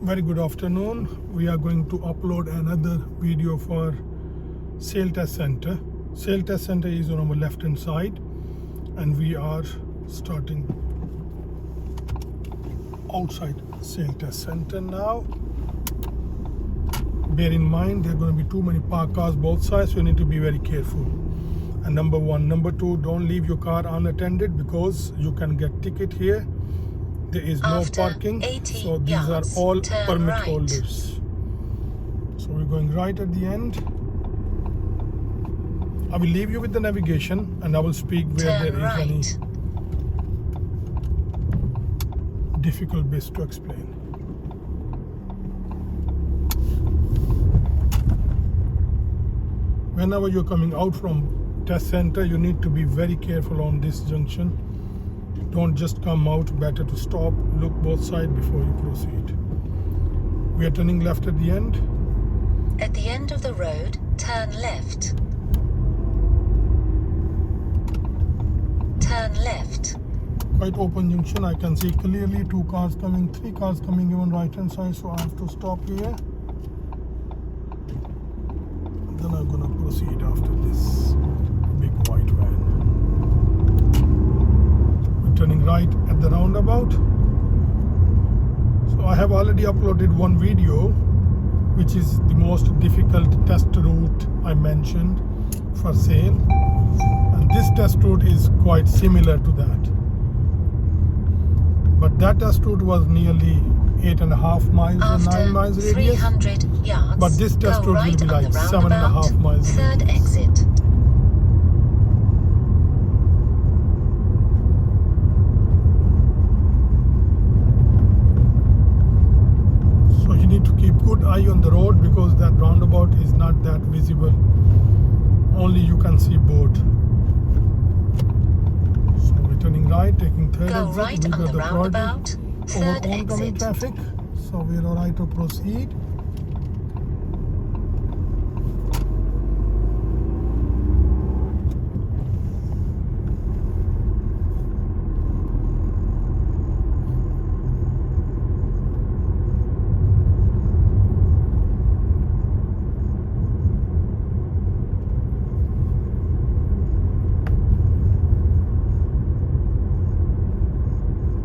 Very good afternoon. We are going to upload another video for Sale Test Center. Sale Test Center is on our left hand side, and we are starting outside Sale Test Center now. Bear in mind there are going to be too many parked cars both sides, so you need to be very careful. And number one. Number two, don't leave your car unattended because you can get ticket here. There is no parking, so these are all permit holders. So we're going right at the end. I will leave you with the navigation and I will speak where there is any difficult bits to explain. Whenever you're coming out from test center, you need to be very careful on this junction. Don't just come out, better to stop, look both sides before you proceed. We are turning left at the end. At the end of the road, turn left. Turn left. Quite open junction. I can see clearly two cars coming, three cars coming even right hand side, so I have to stop here. Then I'm gonna proceed after this big white van. Turning right at the roundabout. So I have already uploaded one video, which is the most difficult test route I mentioned for sale, and this test route is quite similar to that, but that test route was nearly 8.5 miles or 9 miles radius, 300 yards, but this test route will be like 7.5 miles third radius. exit. Good eye on the road because that roundabout is not that visible, only you can see both. So we're turning right, taking third Go exit. right We on got the roundabout, third over oncoming exit. traffic, so we're alright to proceed.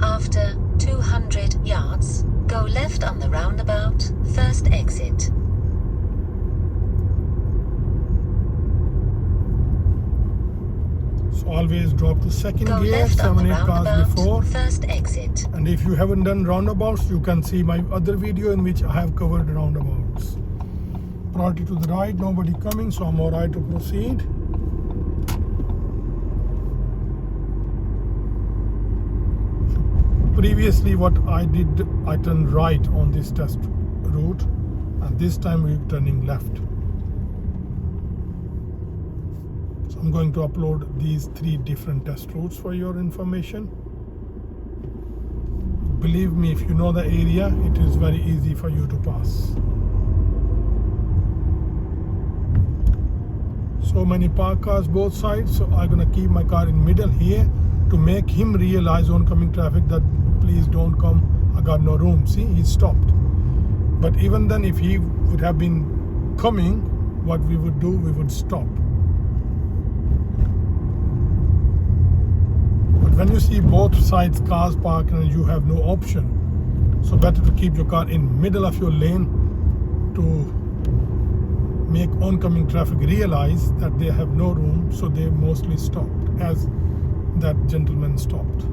After 200 yards, go left on the roundabout, first exit. So always drop to second Go gear, left on the 7-8 cars roundabout, before. first exit. And if you haven't done roundabouts, you can see my other video in which I have covered roundabouts. Priority to the right, nobody coming, so I'm alright to proceed. Previously what I did, I turned right on this test route, and this time we're turning left. So I'm going to upload these 3 different test routes for your information. Believe me, if you know the area, it is very easy for you to pass. So many parked cars both sides, so I'm gonna keep my car in middle here to make him realize oncoming traffic that please don't come, I got no room. See, he stopped. But even then, if he would have been coming, what we would do, we would stop. But when you see both sides cars parked and you have no option, so better to keep your car in middle of your lane to make oncoming traffic realize that they have no room, so they mostly stopped, as that gentleman stopped.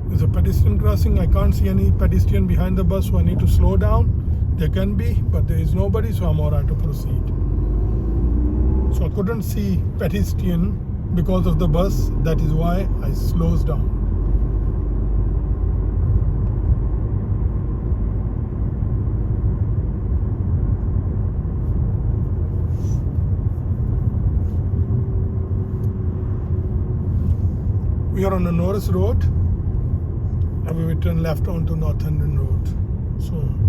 There's a pedestrian crossing. I can't see any pedestrian behind the bus, so I need to slow down. There can be, but there is nobody, so I'm alright to proceed. So I couldn't see pedestrian because of the bus. That is why I slows down. We are on the Norris Road and we will turn left onto Northumberland Road soon.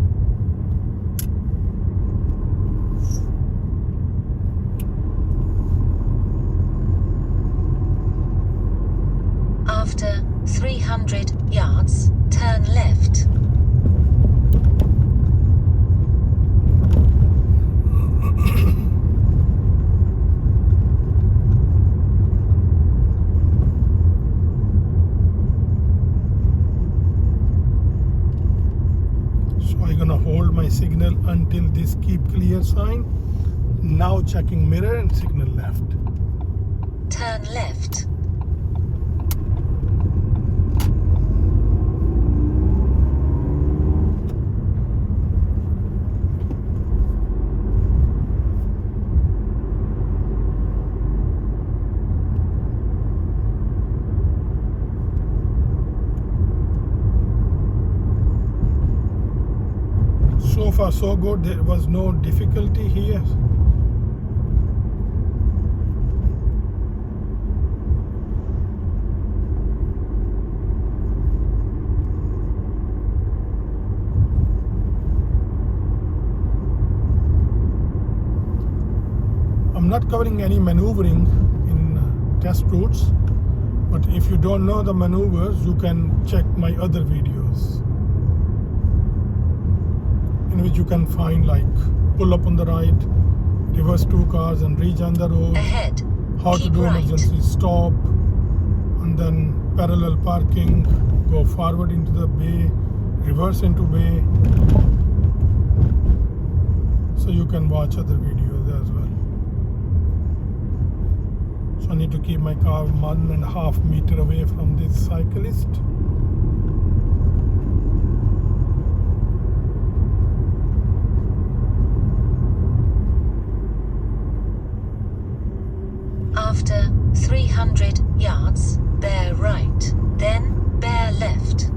we're gonna hold my signal until this keep clear sign. Now checking mirror and signal left. Turn left. So far so good, there was no difficulty here. I'm not covering any maneuvering in test routes, but if you don't know the maneuvers, you can check my other videos in which you can find like pull up on the right, reverse two cars and rejoin the road, Ahead. how to Keep do right. emergency stop, and then parallel parking, go forward into the bay, reverse into bay. So you can watch other videos as well. So I need to keep my car 1.5 meters away from this cyclist. After 300 yards, bear right, then bear left.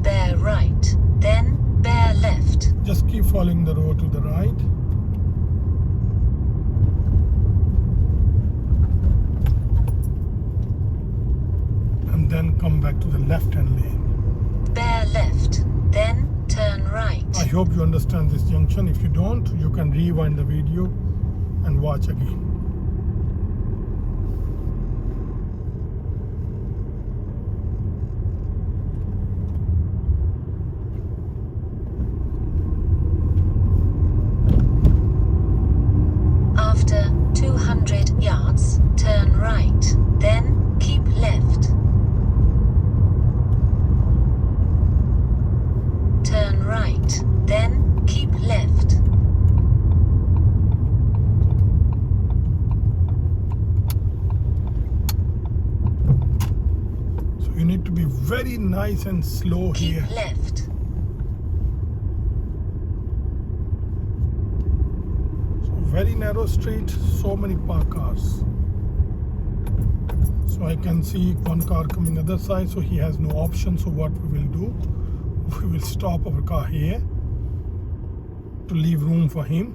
Bear right, then bear left. Just keep following the road to the right. And then come back to the left-hand lane. Bear left, then turn right. I hope you understand this junction. If you don't, you can rewind the video and watch again. After 200 yards, turn right, then keep left. Turn right, then keep left. So you need to be very nice and slow Keep here. left. So very narrow street, so many parked cars. So I can see one car coming other side, so he has no option. So what we will do, we will stop our car here to leave room for him.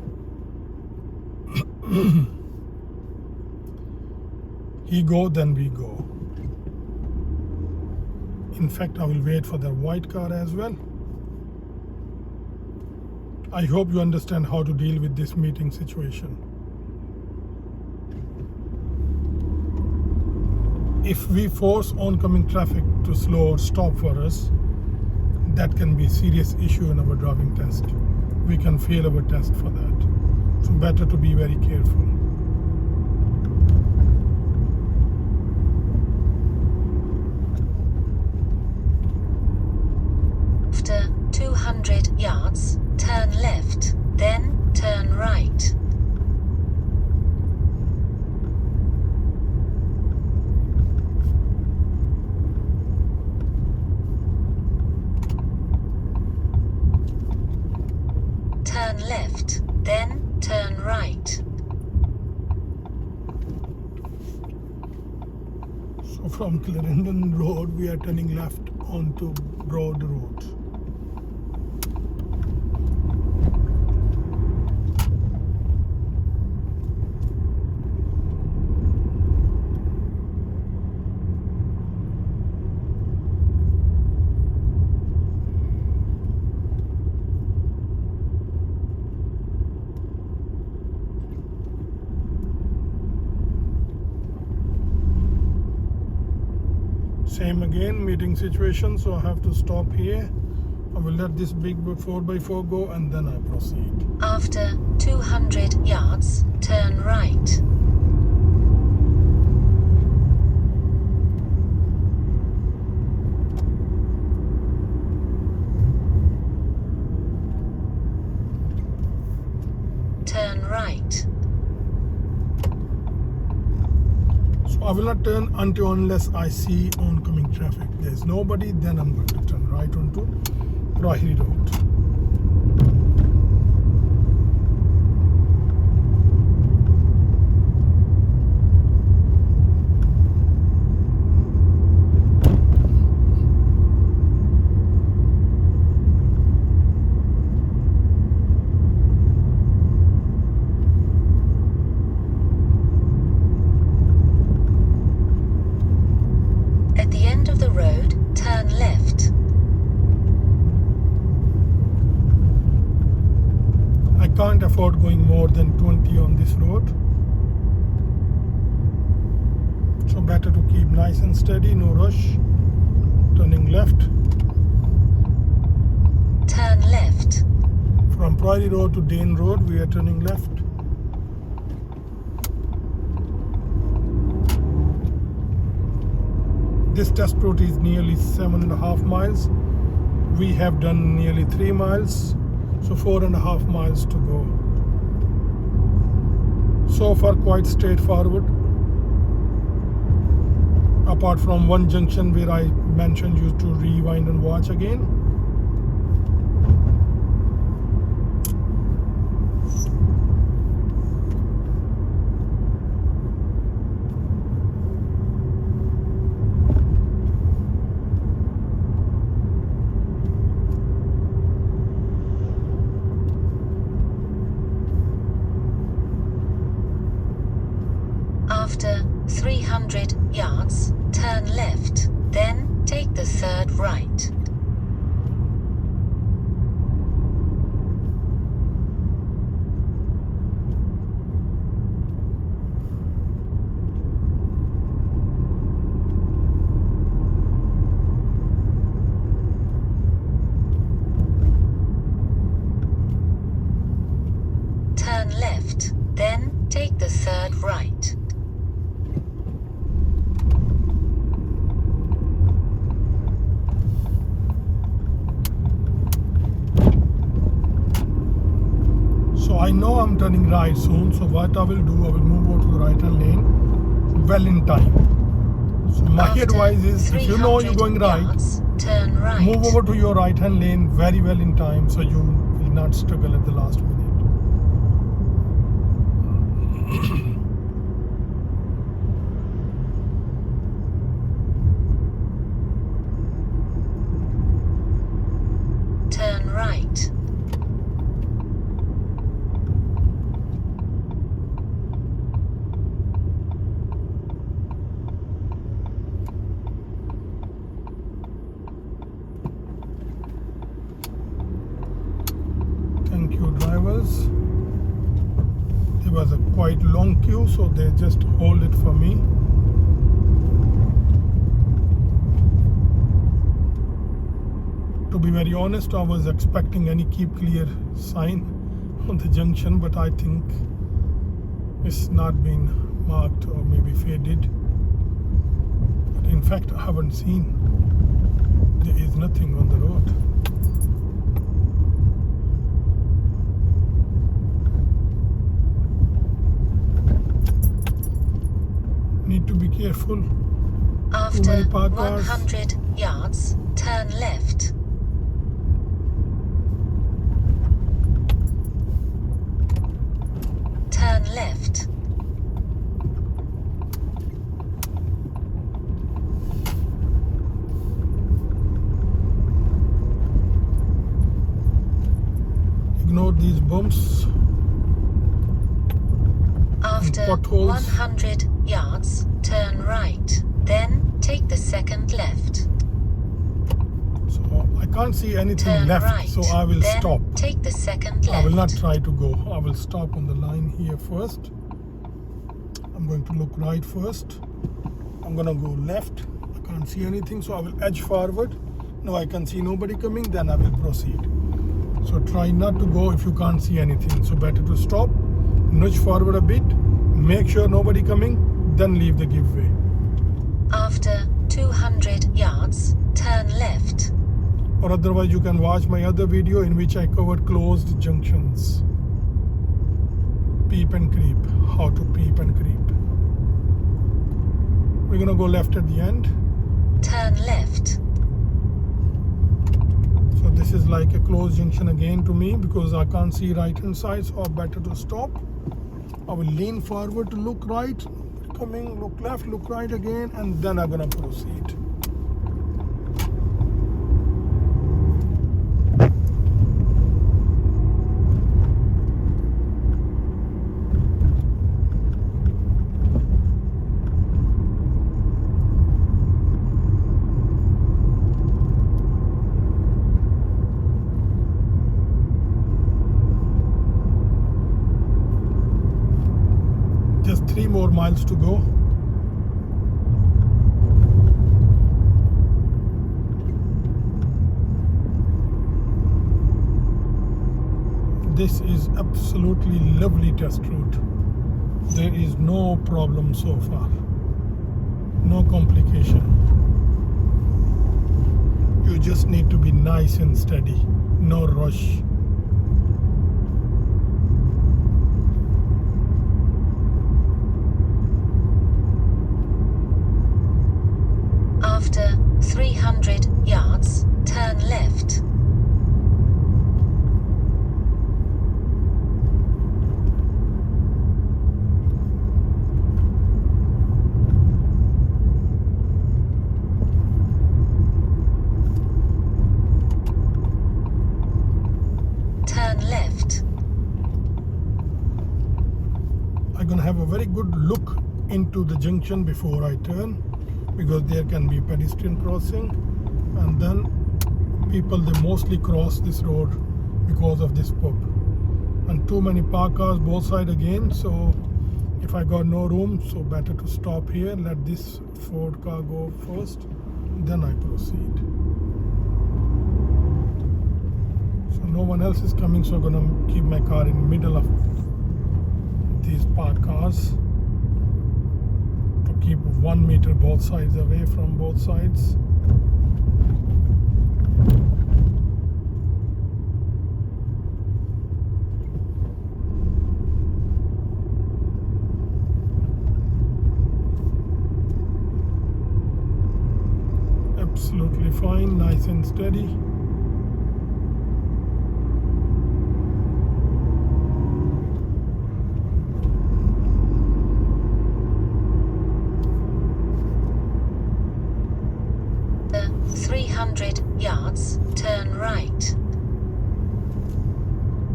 He go, then we go. In fact, I will wait for the white car as well. I hope you understand how to deal with this meeting situation. If we force oncoming traffic to slow or stop for us, that can be a serious issue in our driving test. We can fail our test for that. So better to be very careful. After 200 yards, turn left, then turn right. Turn left, then turn right. So from Clarendon Road, we are turning left onto Broad Road. Same again, meeting situation, so I have to stop here. I will let this big 4x4 go and then I proceed. After 200 yards, turn right. Turn right. So I will not turn unless I see oncoming traffic. There's nobody, then I'm going to turn right onto Praheri Road. At the end of the road, turn left. I can't afford going more than 20 on this road. So better to keep nice and steady, no rush. Turning left. Turn left. From Praheri Road to Dane Road, we are turning left. This test route is nearly 7.5 miles. We have done nearly 3 miles, so 4.5 miles to go. So far quite straightforward. Apart from one junction where I mentioned you to rewind and watch again. After 300 yards, turn left, then take the third right. Turn left, then take the third right. So I know I'm turning right soon, so what I will do, I will move over to the right hand lane well in time. So my After advice is, if you know you're going 300 right, yards, turn right. move over to your right hand lane very well in time so you will not struggle at the last minute. Turn right. Thank you, drivers. There was a quite long queue, so they just hold it for me. To be very honest, I was expecting any keep clear sign on the junction, but I think it's not been marked or maybe faded. But in fact, I haven't seen. There is nothing on the road. Need to be careful. After many parked cars. 100 yards, turn left. Turn left. Ignore these bumps. After potholes. 100 yards, turn right. Then take the second left. So I can't see anything Turn left, right. so I will then stop. Take the second left. I will not try to go. I will stop on the line here first. I'm going to look right first. I'm gonna go left. I can't see anything, so I will edge forward. No, I can see nobody coming, then I will proceed. So try not to go if you can't see anything. So better to stop, nudge forward a bit, make sure nobody coming, then leave the giveaway. After 200 yards, turn left. Or otherwise you can watch my other video in which I covered closed junctions. Peep and creep, how to peep and creep. We're gonna go left at the end. Turn left. So this is like a closed junction again to me because I can't see right hand side, so better to stop. I will lean forward to look right, coming, look left, look right again, and then I'm gonna proceed. Just 3 more miles to go. This is absolutely lovely test route. There is no problem so far. No complication. You just need to be nice and steady. No rush. After 300 yards, turn left. Turn left. I'm gonna have a very good look into the junction before I turn, because there can be pedestrian crossing, and then people, they mostly cross this road because of this pub, and too many parked cars both sides again. So if I got no room, so better to stop here, let this Ford car go first, then I proceed. So no one else is coming, so I'm gonna keep my car in the middle of these parked cars. Keep 1 meter both sides away from both sides. Absolutely fine, nice and steady. The 300 yards, turn right.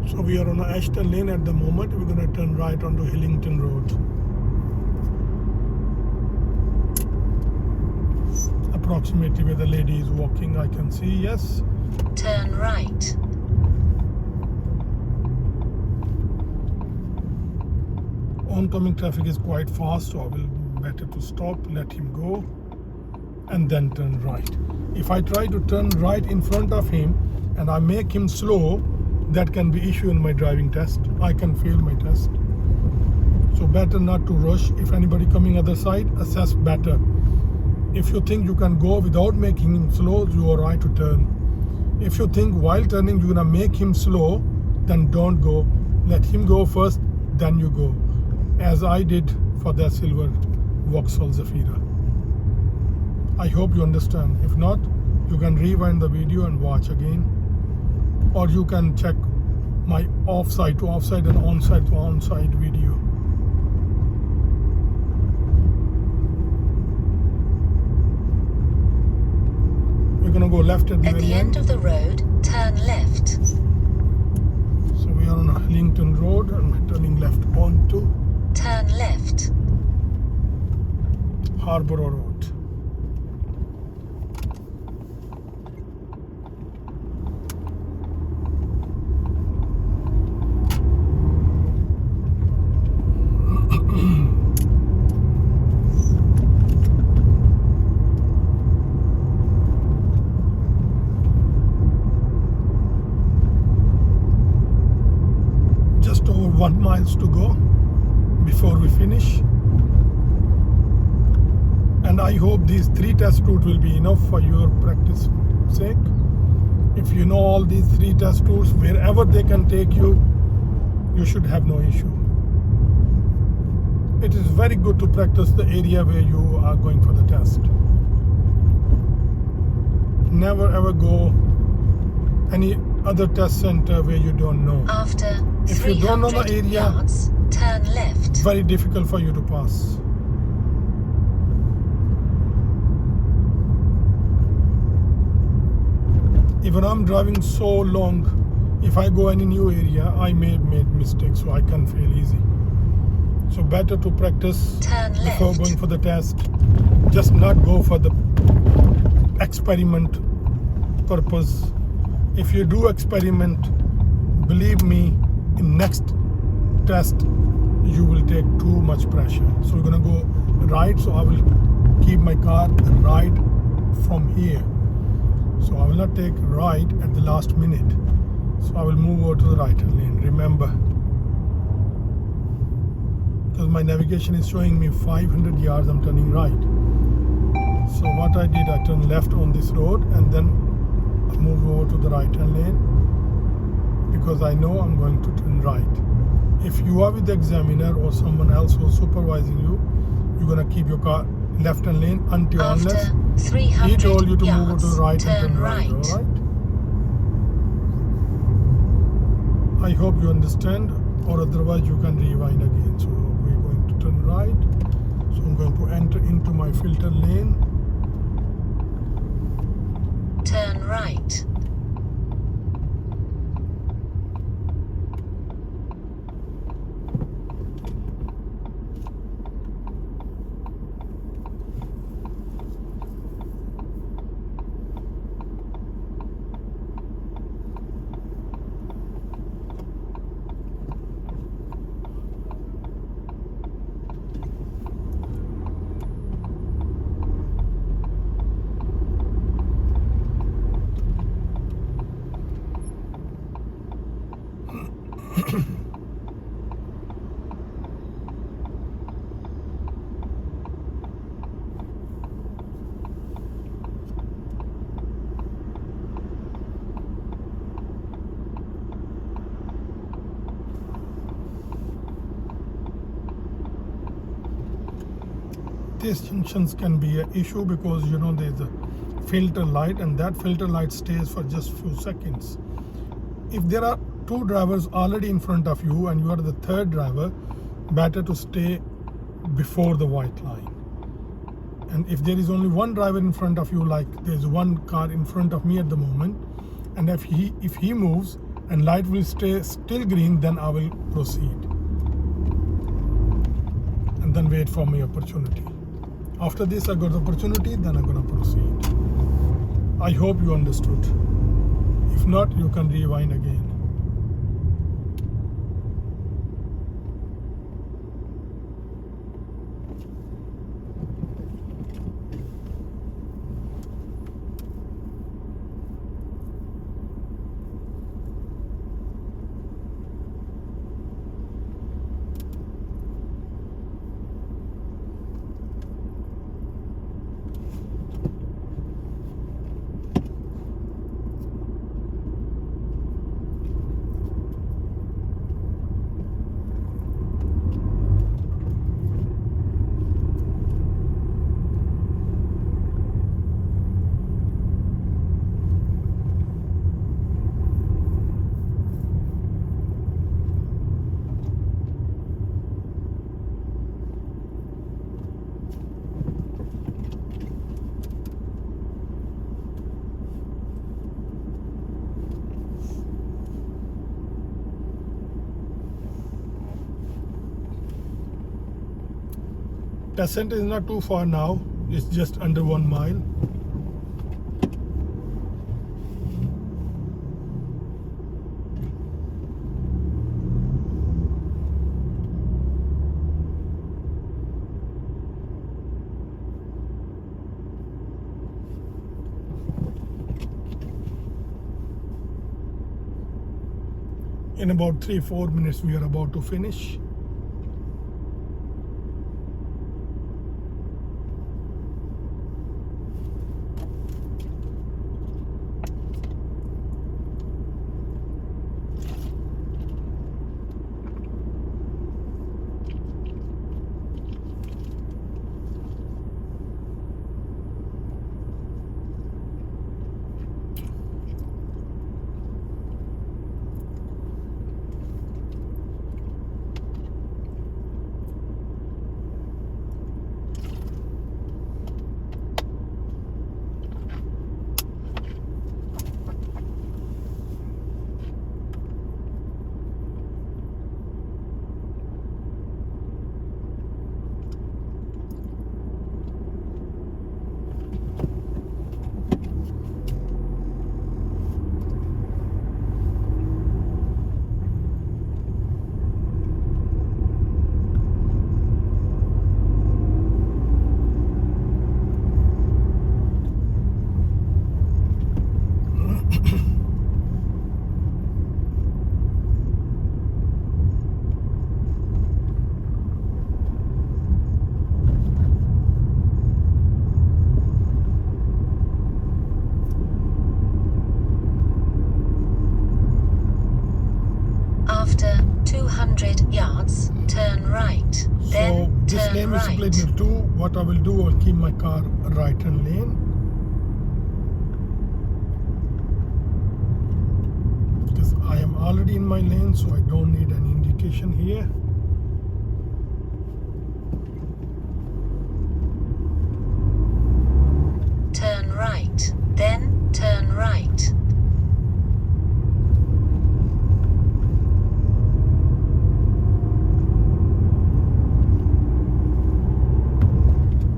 So we are on Ashton Lane at the moment. We're going to turn right onto Hillington Road. Approximately where the lady is walking, I can see, yes. Turn right. Oncoming traffic is quite fast, so I will better to stop, let him go, and then turn right. If I try to turn right in front of him and I make him slow, that can be issue in my driving test. I can fail my test. So better not to rush. If anybody coming other side, assess better. If you think you can go without making him slow, you are right to turn. If you think while turning you're gonna make him slow, then don't go. Let him go first, then you go. As I did for that silver Vauxhall Zafira. I hope you understand. If not, you can rewind the video and watch again. Or you can check my offside to offside and onside to onside video. We're gonna go left at the At very the end of the road, turn left. So we are on Hillington Road and we're turning left onto Turn left. Harborough Road. 1 miles to go before we finish. And I hope these 3 test routes will be enough for your practice sake. If you know all these 3 test routes, wherever they can take you, you should have no issue. It is very good to practice the area where you are going for the test. Never ever go any other test center where you don't know. After If you don't know the 300 area, yards, turn left. very difficult for you to pass. Even I'm driving so long, if I go any new area, I may make mistakes, so I can fail easy. So better to practice Turn before left. going for the test. Just not go for the experiment purpose. If you do experiment, believe me, in next test you will take too much pressure. So we're gonna go right, so I will keep my car right from here. So I will not take right at the last minute. So I will move over to the right hand lane, remember. Because my navigation is showing me 500 yards, I'm turning right. So what I did, I turned left on this road and then I move over to the right hand lane because I know I'm going to turn right. If you are with the examiner or someone else who's supervising you, you're going to keep your car left hand lane until After unless 300 he told you to move yards, to the right and turn turn right. right. Alright? I hope you understand, or otherwise you can rewind again. So we're going to turn right. So I'm going to enter into my filter lane. Turn right. These junctions can be an issue because you know there's a filter light and that filter light stays for just few seconds. If there are 2 drivers already in front of you and you are the 3rd driver, better to stay before the white line. And if there is only 1 driver in front of you, like there's 1 car in front of me at the moment, and if he moves and light will stay still green, then I will proceed and then wait for my opportunity. After this I got the opportunity, then I'm gonna proceed. I hope you understood. If not, you can rewind again. Test center is not too far now, it's just under 1 mile. In about 3-4 minutes we are about to finish. After 200 yards, turn right. So Then this turn lane is right. split into two. What I will do, I'll keep my car right hand lane. Because I am already in my lane, so I don't need any indication here. Turn right. Then turn right.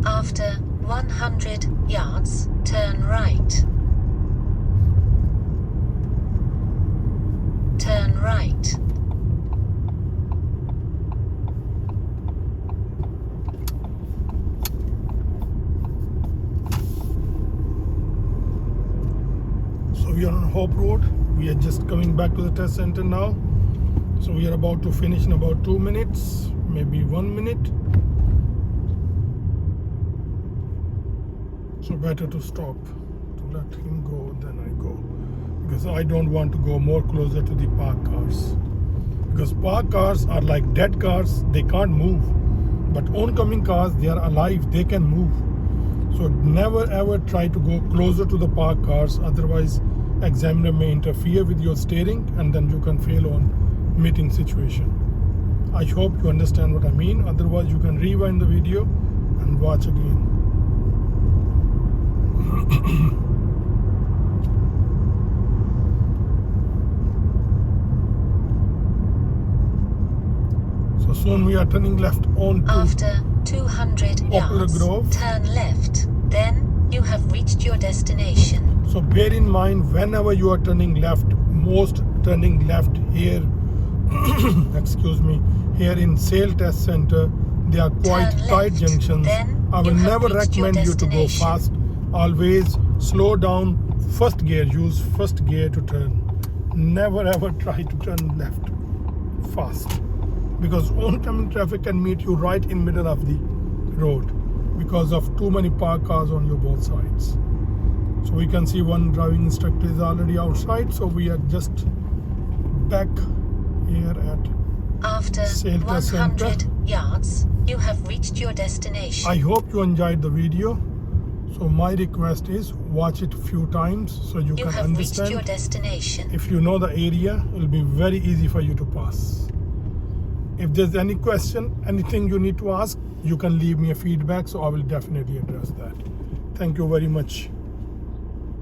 After 100 yards, turn right. Turn right. So we are on Hope Road. We are just coming back to the test center now. So we are about to finish in about 2 minutes, maybe 1 minute. So better to stop, to let him go, then I go. Because I don't want to go more closer to the parked cars. Because parked cars are like dead cars, they can't move. But oncoming cars, they are alive, they can move. So never ever try to go closer to the parked cars, otherwise examiner may interfere with your steering and then you can fail on meeting situation. I hope you understand what I mean, otherwise you can rewind the video and watch again. So soon we are turning left on to After 200 Poplar yards, Grove. turn left. Then you have reached your destination. So bear in mind, whenever you are turning left, most turning left here, excuse me, here in Sale Test Center, they are quite Turn tight left, junctions. then I will you have never reached your recommend you to go destination. fast. Always slow down, first gear, use first gear to turn. Never ever try to turn left fast. Because oncoming traffic can meet you right in middle of the road because of too many parked cars on your both sides. So we can see one driving instructor is already outside, so we are just back here at After Sale Test 100 Center. yards, you have reached your destination. I hope you enjoyed the video. So my request is watch it a few times so you You can have reached your understand. destination. If you know the area, it will be very easy for you to pass. If there's any question, anything you need to ask, you can leave me a feedback, so I will definitely address that. Thank you very much.